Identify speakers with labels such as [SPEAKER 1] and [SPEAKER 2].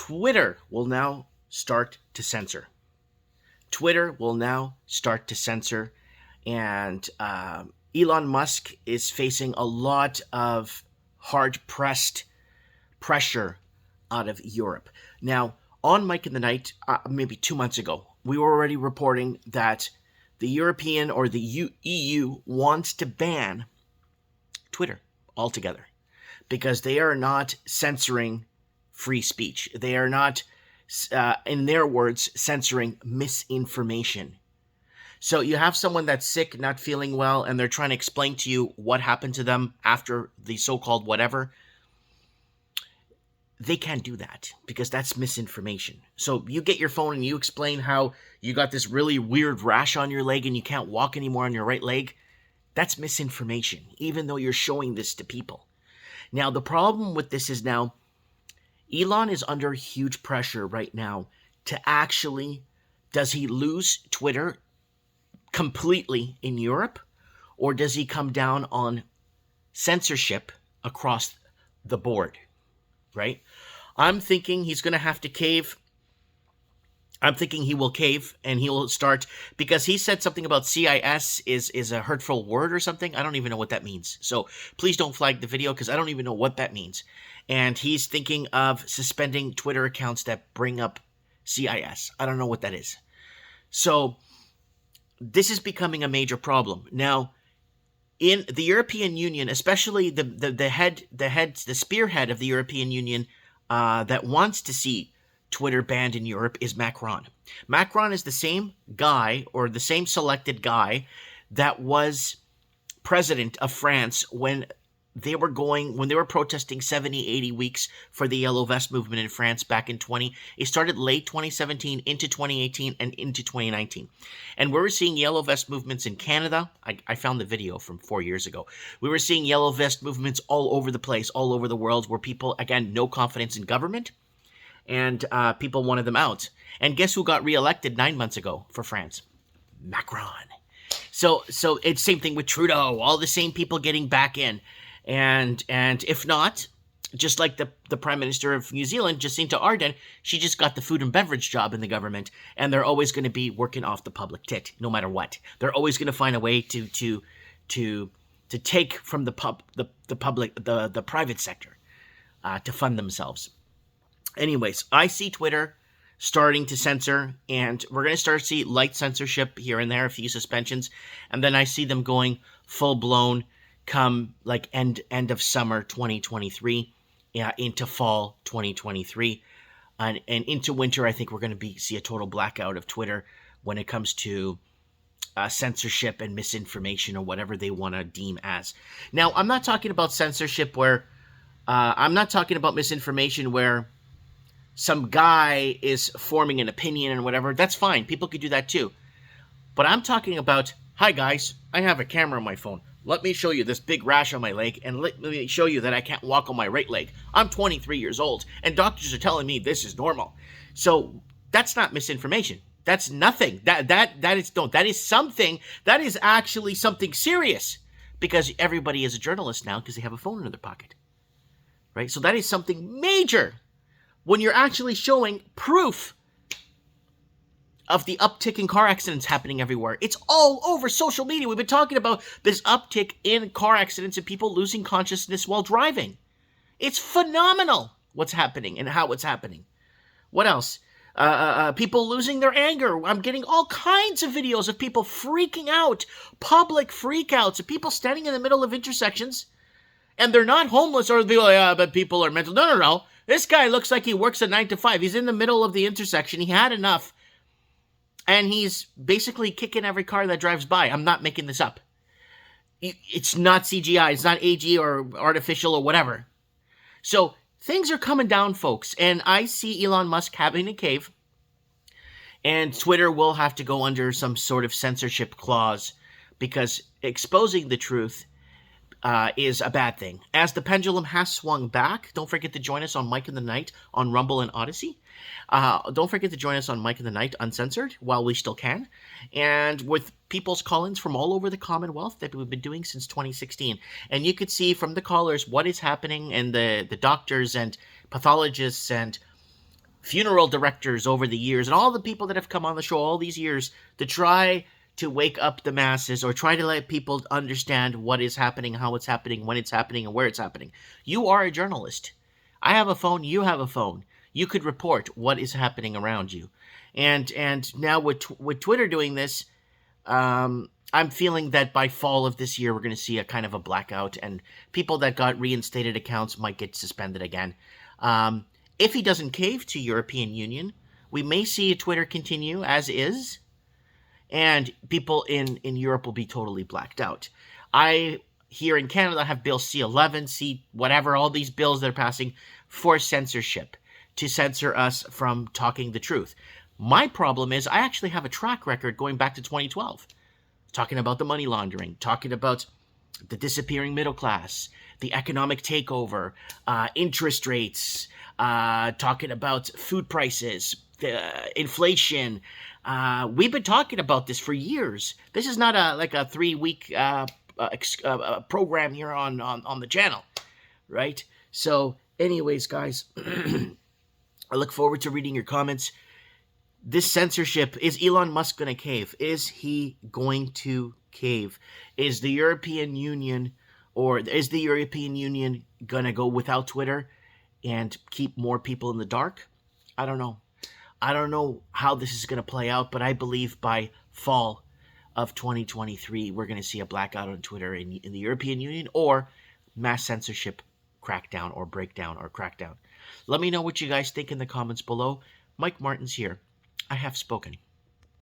[SPEAKER 1] Twitter will now start to censor. Twitter will now start to censor, and Elon Musk is facing a lot of hard-pressed pressure out of Europe. Now, on Mike in the Night, maybe 2 months ago, we were already reporting that the European or the EU wants to ban Twitter altogether because they are not censoring free speech. They are not, in their words, censoring misinformation. So you have someone that's sick, not feeling well, and they're trying to explain to you what happened to them after the so-called whatever. They can't do that because that's misinformation. So you get your phone and you explain how you got this really weird rash on your leg and you can't walk anymore on your right leg. That's misinformation, even though you're showing this to people. Now, the problem with this is now Elon is under huge pressure right now to actually, does he lose Twitter completely in Europe, or does he come down on censorship across the board, right? I'm thinking he's going to have to cave. I'm thinking he will cave and he will start, because he said something about CIS is a hurtful word or something. I don't even know what that means. So please don't flag the video because I don't even know what that means. And he's thinking of suspending Twitter accounts that bring up CIS. I don't know what that is. So this is becoming a major problem. Now, in the European Union, especially the spearhead of the European Union that wants to see Twitter banned in Europe is Macron. Macron is the same guy, or the same selected guy, that was president of France when they were protesting 70, 80 weeks for the Yellow Vest movement in France back in it started late 2017 into 2018 and into 2019. And we were seeing Yellow Vest movements in Canada. I found the video from 4 years ago. We were seeing Yellow Vest movements all over the place, all over the world, where people, again, no confidence in government, and people wanted them out. And guess who got reelected 9 months ago for France? Macron. So it's same thing with Trudeau, all the same people getting back in. And if not, just like the Prime Minister of New Zealand, Jacinda Ardern, she just got the food and beverage job in the government, and they're always going to be working off the public tit, no matter what. They're always going to find a way to take from the private sector to fund themselves. Anyways, I see Twitter starting to censor, and we're going to start to see light censorship here and there, a few suspensions, and then I see them going full-blown come like end of summer 2023, into fall 2023, and into winter. I think we're going to see a total blackout of Twitter when it comes to censorship and misinformation, or whatever they want to deem as. Now, I'm not talking about censorship where I'm not talking about misinformation where some guy is forming an opinion and whatever. That's fine. People could do that too. But I'm talking about, hi guys, I have a camera on my phone. Let me show you this big rash on my leg, and let me show you that I can't walk on my right leg. I'm 23 years old, and doctors are telling me this is normal. So that's not misinformation. That's nothing. That is something. That is actually something serious, because everybody is a journalist now because they have a phone in their pocket, right? So that is something major when you're actually showing proof of the uptick in car accidents happening everywhere. It's all over social media. We've been talking about this uptick in car accidents and people losing consciousness while driving. It's phenomenal what's happening and how it's happening. What else? People losing their anger. I'm getting all kinds of videos of people freaking out, public freakouts, of people standing in the middle of intersections, and they're not homeless, or they'll be like, yeah, but people are mental. No. This guy looks like he works a 9 to 5. He's in the middle of the intersection. He had enough. And he's basically kicking every car that drives by. I'm not making this up. It's not CGI. It's not AG or artificial or whatever. So things are coming down, folks. And I see Elon Musk having a cave. And Twitter will have to go under some sort of censorship clause, because exposing the truth is a bad thing. As the pendulum has swung back, don't forget to join us on Mike in the Night on Rumble and Odyssey. Don't forget to join us on Mike in the Night Uncensored while we still can, and with people's call-ins from all over the Commonwealth that we've been doing since 2016. And you could see from the callers what is happening, and the doctors and pathologists and funeral directors over the years and all the people that have come on the show all these years to try to wake up the masses or try to let people understand what is happening, how it's happening, when it's happening, and where it's happening. You are a journalist. I have a phone, you have a phone. You could report what is happening around you. And now with Twitter doing this, I'm feeling that by fall of this year, we're going to see a kind of a blackout, and people that got reinstated accounts might get suspended again. If he doesn't cave to European Union, we may see Twitter continue as is, and people in Europe will be totally blacked out. I, here in Canada, have Bill C-11, C whatever, all these bills that are passing for censorship, to censor us from talking the truth. My problem is I actually have a track record going back to 2012, talking about the money laundering, talking about the disappearing middle class, the economic takeover, interest rates, talking about food prices, inflation. We've been talking about this for years. This is not like a 3-week program here on the channel, right? So anyways, guys, I look forward to reading your comments. This censorship, is Elon Musk going to cave? Is he going to cave? Is the European Union going to go without Twitter and keep more people in the dark? I don't know. I don't know how this is going to play out, but I believe by fall of 2023, we're going to see a blackout on Twitter in the European Union, or mass censorship crackdown or breakdown or crackdown. Let me know what you guys think in the comments below. Mike Martins here. I have spoken.